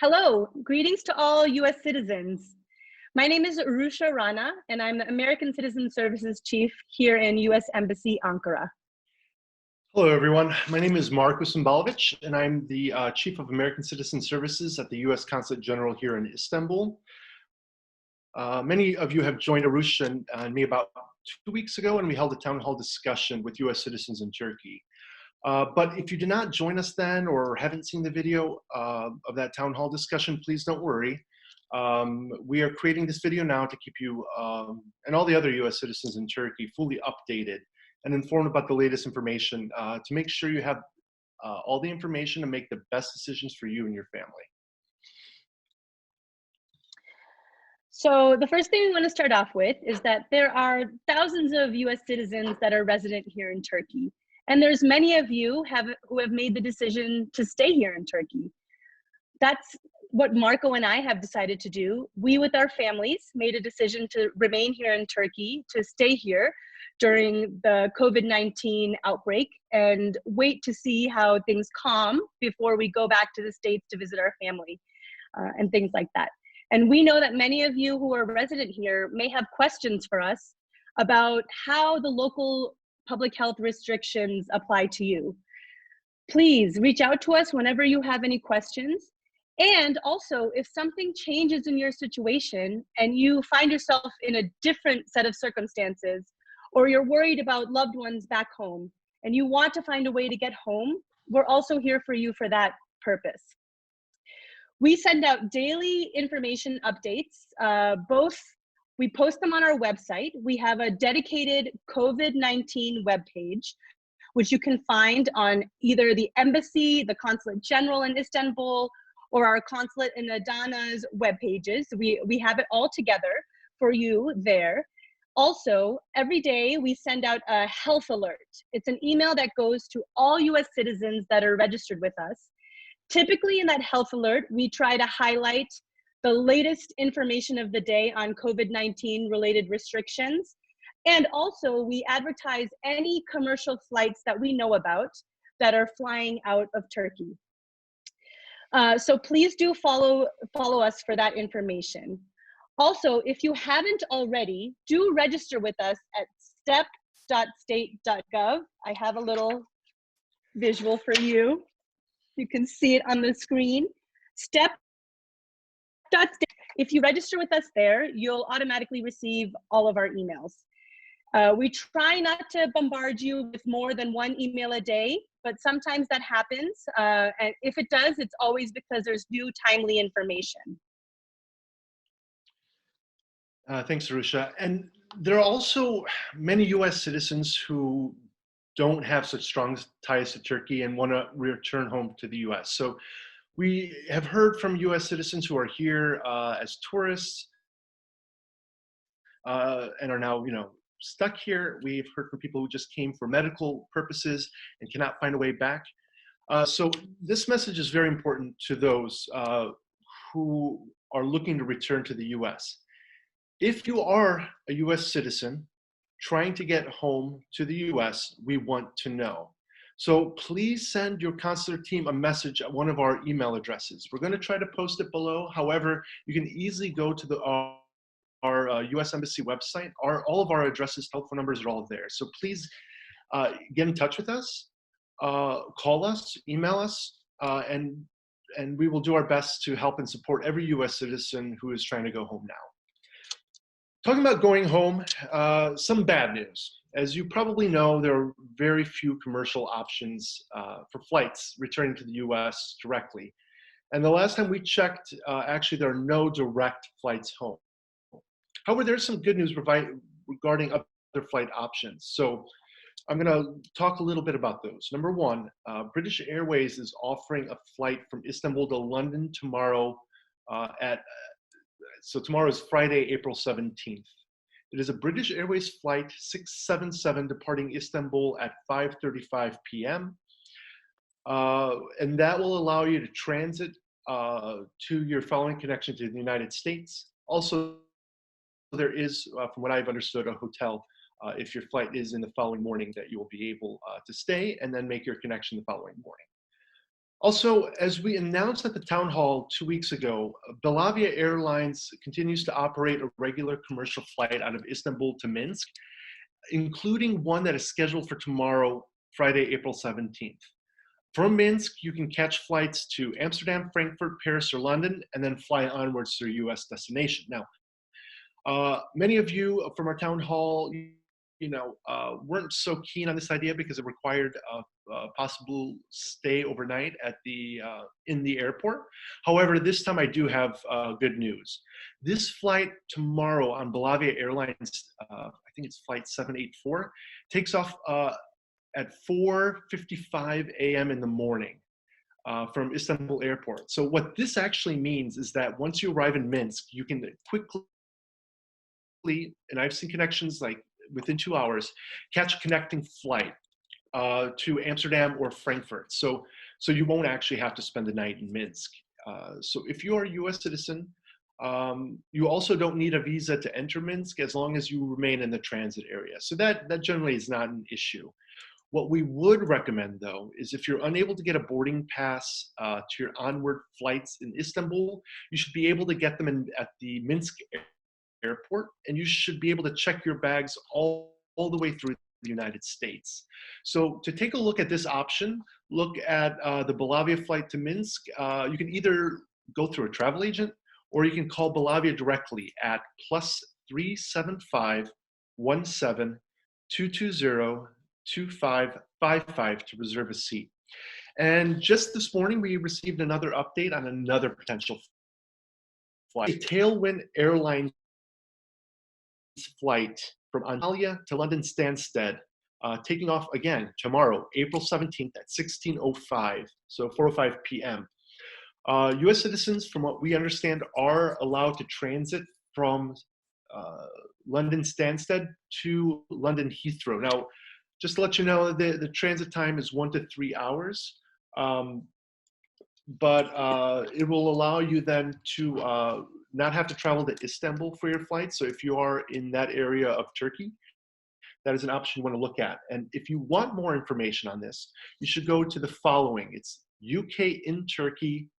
Hello, greetings to all US citizens. My name is Aroosha Rana, and I'm the American Citizen Services Chief here in US Embassy, Ankara. Hello, everyone. My name is Marko Cimbaljevich, and I'm the Chief of American Citizen Services at the U.S. Consulate General here in Istanbul. Many of you have joined Aroosha and me about 2 weeks ago, and we held a town hall discussion with U.S. citizens in Turkey. But if you did not join us then or haven't seen the video of that town hall discussion, please don't worry. We are creating this video now to keep you and all the other U.S. citizens in Turkey fully updated and informed about the latest information to make sure you have all the information to make the best decisions for you and your family. So the first thing we want to start off with is that there are thousands of US citizens that are resident here in Turkey. And there's many of you who have made the decision to stay here in Turkey. That's what Marko and I have decided to do. We, with our families, made a decision to remain here in Turkey, to stay here during the COVID-19 outbreak and wait to see how things calm before we go back to the States to visit our family and things like that. And we know that many of you who are resident here may have questions for us about how the local public health restrictions apply to you. Please reach out to us whenever you have any questions. And also, if something changes in your situation and you find yourself in a different set of circumstances, or you're worried about loved ones back home and you want to find a way to get home, we're also here for you for that purpose. We send out daily information updates. We post them on our website. We have a dedicated COVID-19 webpage, which you can find on either the embassy, the Consulate General in Istanbul, or our consulate in Adana's web pages. We have it all together for you there. Also, every day we send out a health alert. It's an email that goes to all US citizens that are registered with us. Typically in that health alert, we try to highlight the latest information of the day on COVID-19 related restrictions. And also we advertise any commercial flights that we know about that are flying out of Turkey. So please do follow us for that information. Also, if you haven't already, do register with us at step.state.gov. I have a little visual for you. You can see it on the screen. Step.state. If you register with us there, you'll automatically receive all of our emails. We try not to bombard you with more than one email a day, but sometimes that happens. And if it does, it's always because there's new timely information. Thanks, Aroosha. And there are also many US citizens who don't have such strong ties to Turkey and want to return home to the US. So we have heard from US citizens who are here as tourists and are now, stuck here. We've heard from people who just came for medical purposes and cannot find a way back. So this message is very important to those who are looking to return to the US. If you are a US citizen trying to get home to the US, we want to know. So please send your consular team a message at one of our email addresses. We're going to try to post it below. However, you can easily go to our US Embassy website. All of our addresses, telephone numbers are all there. So please get in touch with us, call us, email us, and we will do our best to help and support every US citizen who is trying to go home now. Talking about going home, some bad news. As you probably know, there are very few commercial options for flights returning to the US directly. And the last time we checked, actually there are no direct flights home. However, there's some good news regarding other flight options. So I'm gonna talk a little bit about those. Number one, British Airways is offering a flight from Istanbul to London tomorrow so tomorrow is Friday, April 17th. It is a British Airways flight 677 departing Istanbul at 5:35 p.m. And that will allow you to transit to your following connection to the United States. Also, there is, from what I've understood, a hotel if your flight is in the following morning that you will be able to stay and then make your connection the following morning. Also, as we announced at the town hall 2 weeks ago, Belavia Airlines continues to operate a regular commercial flight out of Istanbul to Minsk, including one that is scheduled for tomorrow, Friday, April 17th. From Minsk, you can catch flights to Amsterdam, Frankfurt, Paris, or London, and then fly onwards to your US destination. Now, many of you from our town hall, weren't so keen on this idea because it required a possible stay overnight at in the airport. However, this time I do have good news. This flight tomorrow on Belavia Airlines, I think it's flight 784, takes off at 4:55 a.m. in the morning from Istanbul Airport. So what this actually means is that once you arrive in Minsk, you can quickly, and I've seen connections like within 2 hours, catch a connecting flight to Amsterdam or Frankfurt. So you won't actually have to spend the night in Minsk. So if you are a US citizen, you also don't need a visa to enter Minsk as long as you remain in the transit area. So that generally is not an issue. What we would recommend, though, is if you're unable to get a boarding pass to your onward flights in Istanbul, you should be able to get them at the Minsk airport, and you should be able to check your bags all the way through the United States. So to take a look at this option, look at the Belavia flight to Minsk. You can either go through a travel agent, or you can call Belavia directly at +375 17 220 2555 to reserve a seat. And just this morning, we received another update on another potential flight. A Tailwind Airlines flight from Antalya to London Stansted, taking off again tomorrow, April 17th at 16:05, so 4:05 p.m. US citizens, from what we understand, are allowed to transit from London Stansted to London Heathrow. Now, just to let you know, the transit time is 1 to 3 hours, but it will allow you then to not have to travel to Istanbul for your flight. So if you are in that area of Turkey, that is an option you want to look at. And if you want more information on this, you should go to the following. It's UK in Turkey.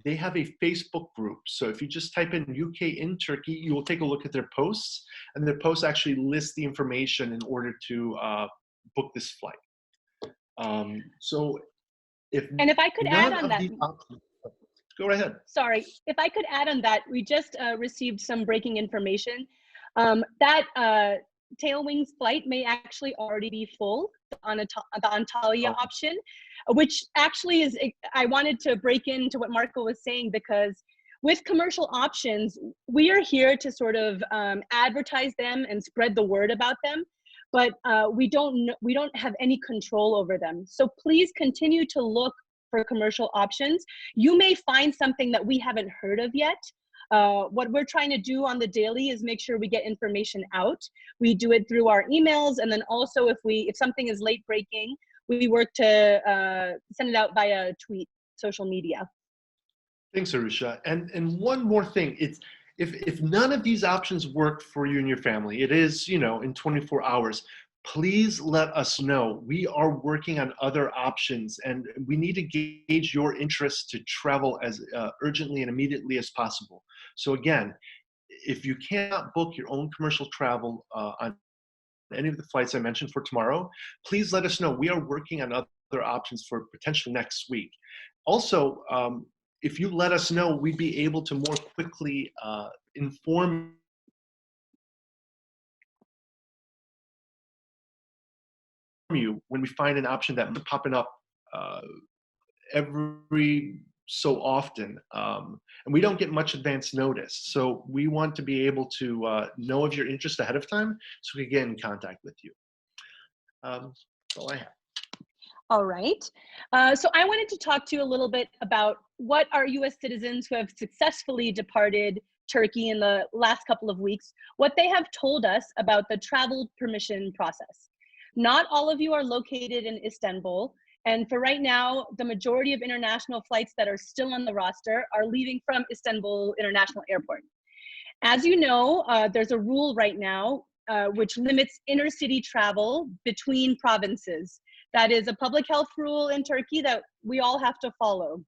They have a Facebook group. So if you just type in UK in Turkey, you will take a look at their posts, and their posts actually list the information in order to book this flight. And if I could add on that, go right ahead. Sorry, if I could add on that, we just received some breaking information. That Tailwings flight may actually already be full on the Antalya option, which actually is, I wanted to break into what Marko was saying, because with commercial options, we are here to sort of advertise them and spread the word about them, but we don't have any control over them. So please continue to look for commercial options. You may find something that we haven't heard of yet. What we're trying to do on the daily is make sure we get information out. We do it through our emails, and then also if something is late breaking, we work to send it out via tweet, social media. Thanks, Aroosha. And one more thing, it's if none of these options work for you and your family, it is, in 24 hours, please let us know. We are working on other options, and we need to gauge your interest to travel as urgently and immediately as possible. So again, if you cannot book your own commercial travel on any of the flights I mentioned for tomorrow, please let us know. We are working on other options for potentially next week. Also, if you let us know, we'd be able to more quickly inform you when we find an option that is popping up every so often, and we don't get much advance notice. So we want to be able to know of your interest ahead of time, so we can get in contact with you. That's all I have. All right. So I wanted to talk to you a little bit about what our US citizens who have successfully departed Turkey in the last couple of weeks, what they have told us about the travel permission process. Not all of you are located in Istanbul, and for right now, the majority of international flights that are still on the roster are leaving from Istanbul International Airport. As you know, there's a rule right now which limits inter-city travel between provinces. That is a public health rule in Turkey that we all have to follow.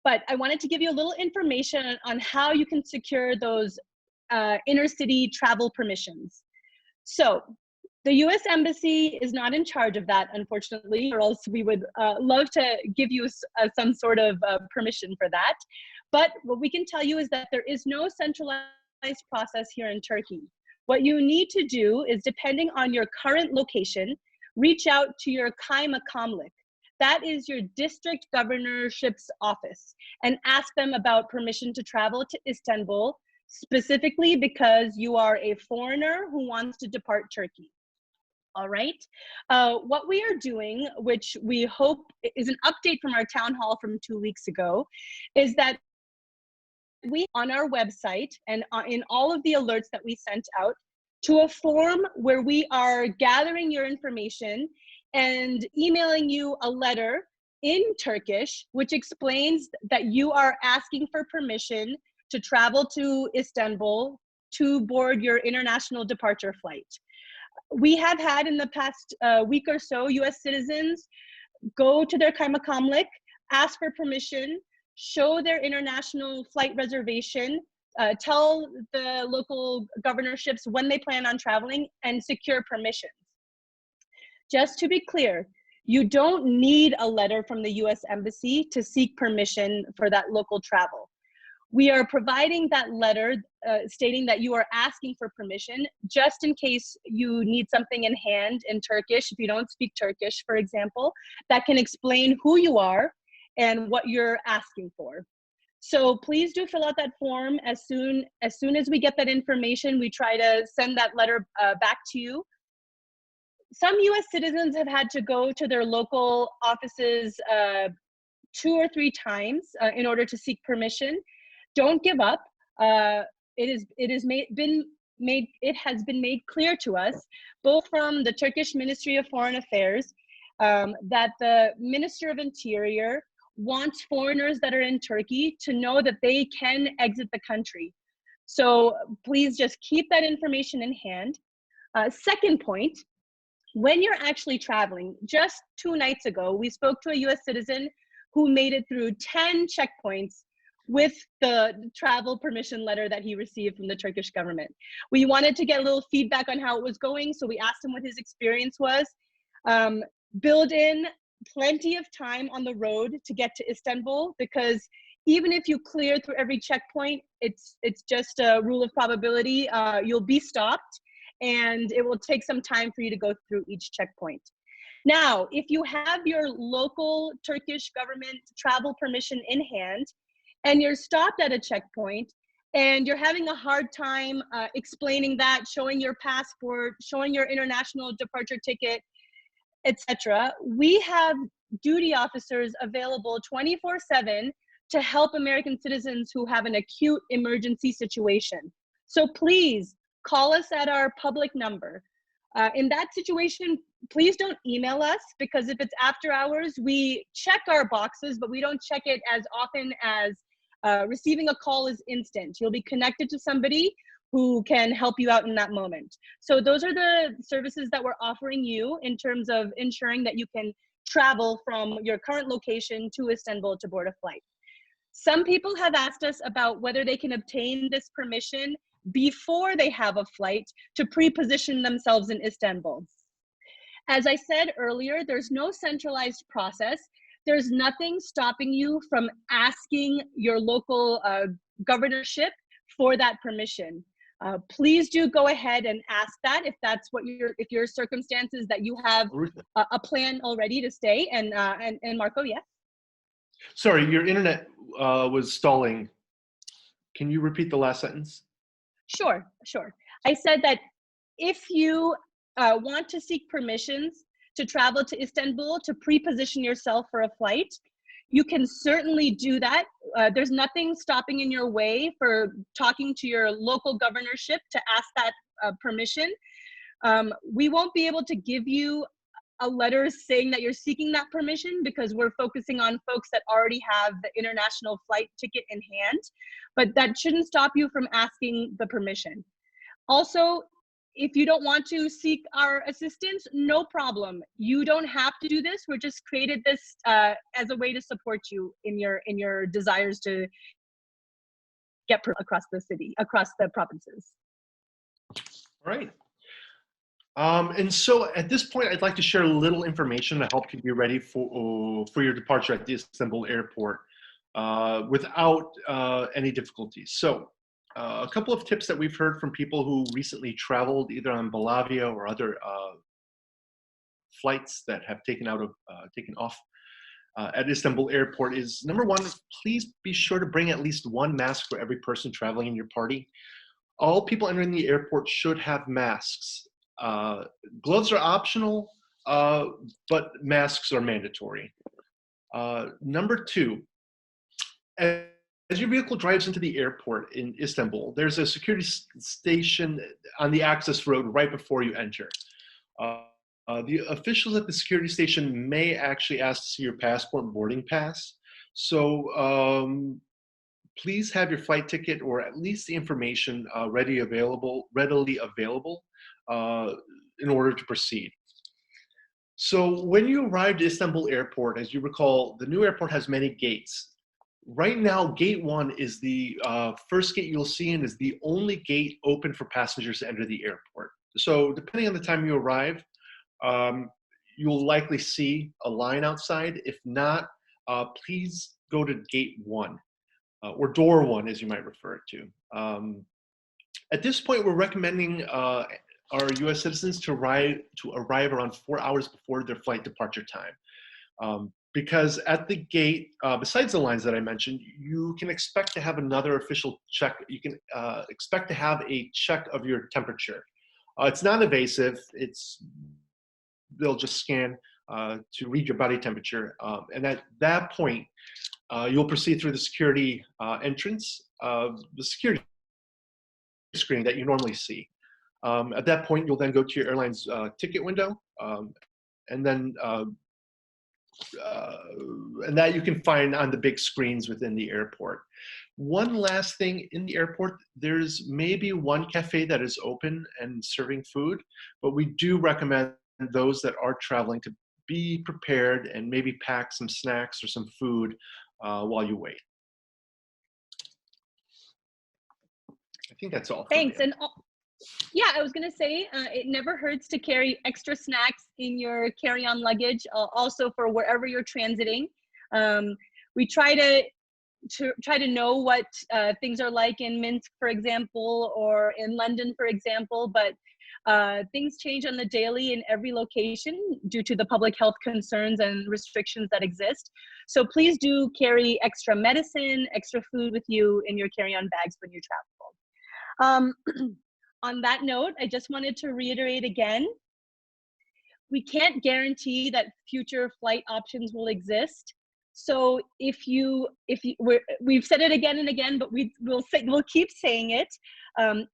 But I wanted to give you a little information on how you can secure those intercity travel permissions. So the US Embassy is not in charge of that, unfortunately, or else we would love to give you some sort of permission for that. But what we can tell you is that there is no centralized process here in Turkey. What you need to do is, depending on your current location, reach out to your kaymakamlık. That is your district governorship's office, and ask them about permission to travel to Istanbul, specifically because you are a foreigner who wants to depart Turkey. All right. What we are doing, which we hope is an update from our town hall from 2 weeks ago, is that we on our website and in all of the alerts that we sent out to a form where we are gathering your information and emailing you a letter in Turkish, which explains that you are asking for permission to travel to Istanbul to board your international departure flight. We have had in the past week or so, US citizens go to their kaymakamlık, ask for permission, show their international flight reservation, tell the local governorships when they plan on traveling, and secure permissions. Just to be clear, you don't need a letter from the US Embassy to seek permission for that local travel. We are providing that letter stating that you are asking for permission just in case you need something in hand in Turkish, if you don't speak Turkish, for example, that can explain who you are and what you're asking for. So please do fill out that form as soon as we get that information. We try to send that letter back to you. Some US citizens have had to go to their local offices 2 or 3 times in order to seek permission. Don't give up. It has been made clear to us, both from the Turkish Ministry of Foreign Affairs, that the Minister of Interior wants foreigners that are in Turkey to know that they can exit the country. So please just keep that information in hand. Second point, when you're actually traveling, just 2 nights ago, we spoke to a US citizen who made it through 10 checkpoints with the travel permission letter that he received from the Turkish government. We wanted to get a little feedback on how it was going, so we asked him what his experience was. Build in plenty of time on the road to get to Istanbul, because even if you clear through every checkpoint, it's just a rule of probability. You'll be stopped, and it will take some time for you to go through each checkpoint. Now, if you have your local Turkish government travel permission in hand, and you're stopped at a checkpoint, and you're having a hard time explaining that, showing your passport, showing your international departure ticket, etc., we have duty officers available 24/7 to help American citizens who have an acute emergency situation. So please call us at our public number. In that situation, please don't email us, because if it's after hours, we check our boxes, but we don't check it as often as receiving a call is instant. You'll be connected to somebody who can help you out in that moment. So those are the services that we're offering you in terms of ensuring that you can travel from your current location to Istanbul to board a flight. Some people have asked us about whether they can obtain this permission before they have a flight to pre-position themselves in Istanbul. As I said earlier, there's no centralized process. There's nothing stopping you from asking your local governorship for that permission. Please do go ahead and ask that if that's what your circumstances that you have a plan already to stay. And Marko, yeah. Sorry, your internet was stalling. Can you repeat the last sentence? Sure. I said that if you want to seek permissions to travel to Istanbul to pre-position yourself for a flight, you can certainly do that. There's nothing stopping in your way for talking to your local governorship to ask that permission. We won't be able to give you a letter saying that you're seeking that permission, because we're focusing on folks that already have the international flight ticket in hand, but that shouldn't stop you from asking the permission. Also, if you don't want to seek our assistance, no problem. You don't have to do this. We're just created this as a way to support you in your desires to get across the city, across the provinces. All right. And so at this point, I'd like to share a little information to help you be ready for your departure at the Istanbul airport without any difficulties. So a couple of tips that we've heard from people who recently traveled either on Belavia or other flights that have taken off at Istanbul airport is, number one, please be sure to bring at least one mask for every person traveling in your party. All people entering the airport should have masks. Gloves are optional, but masks are mandatory. Number two, as your vehicle drives into the airport in Istanbul, there's a security station on the access road right before you enter. The officials at the security station may actually ask to see your passport and boarding pass. So please have your flight ticket or at least the information readily available in order to proceed. So when you arrive at Istanbul airport, as you recall, the new airport has many gates. Right now, gate 1 is the first gate you'll see and is the only gate open for passengers to enter the airport. So depending on the time you arrive, you'll likely see a line outside. If not, please go to gate 1 or door 1, as you might refer it to. At this point, we're recommending our U.S. citizens to arrive around 4 hours before their flight departure time. Because at the gate, besides the lines that I mentioned, you can expect to have another official check. You can expect to have a check of your temperature. It's not invasive. They'll just scan to read your body temperature. And at that point, you'll proceed through the security entrance, the security screen that you normally see. At that point, you'll then go to your airline's ticket window, and that you can find on the big screens within the airport. One last thing, in the airport, there's maybe one cafe that is open and serving food, but we do recommend those that are traveling to be prepared and maybe pack some snacks or some food while you wait. I think that's all. Thanks. And yeah, I was going to say, it never hurts to carry extra snacks in your carry-on luggage, also for wherever you're transiting. We try to know what things are like in Minsk, for example, or in London, for example, but things change on the daily in every location due to the public health concerns and restrictions that exist. So please do carry extra medicine, extra food with you in your carry-on bags when you travel. On that note, I just wanted to reiterate again, we can't guarantee that future flight options will exist. So we've said it again and again, but we'll keep saying it.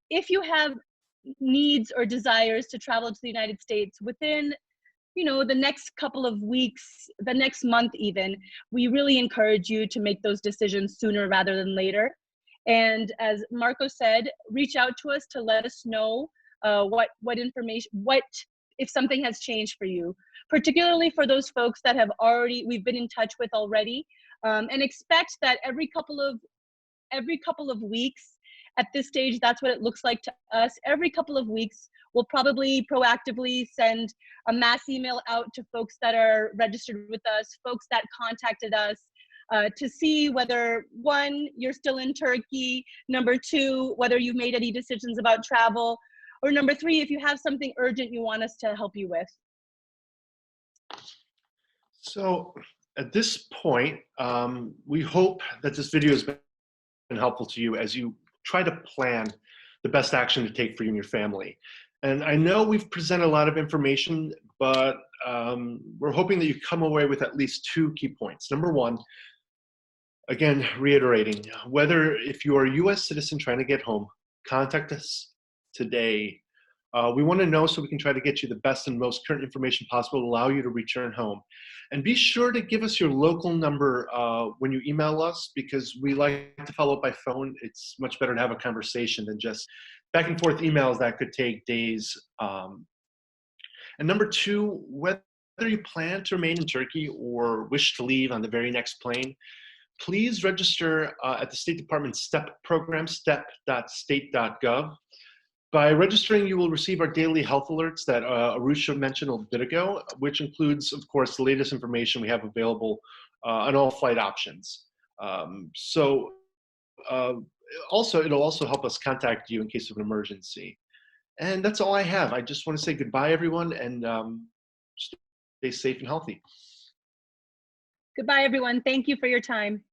If you have needs or desires to travel to the United States within, the next couple of weeks, the next month even, we really encourage you to make those decisions sooner rather than later. And as Marko said, reach out to us to let us know what information, if something has changed for you, particularly for those folks that we've been in touch with already, and expect that every couple of weeks at this stage, that's what it looks like to us. Every couple of weeks, we'll probably proactively send a mass email out to folks that are registered with us, folks that contacted us, to see whether, one, you're still in Turkey, number two, whether you've made any decisions about travel, or number three, if you have something urgent you want us to help you with. So at this point, we hope that this video has been helpful to you as you try to plan the best action to take for you and your family. And I know we've presented a lot of information, but we're hoping that you come away with at least 2 key points. Number one, again, reiterating, if you are a U.S. citizen trying to get home, contact us today We want to know so we can try to get you the best and most current information possible to allow you to return home. And be sure to give us your local number when you email us, because we like to follow up by phone. It's much better to have a conversation than just back and forth emails that could take days. And number two, whether you plan to remain in Turkey or wish to leave on the very next plane, please register at the State Department STEP program, step.state.gov. By registering, you will receive our daily health alerts that Aroosha mentioned a little bit ago, which includes, of course, the latest information we have available on all flight options. Also, it'll also help us contact you in case of an emergency. And that's all I have. I just want to say goodbye, everyone, and stay safe and healthy. Goodbye, everyone. Thank you for your time.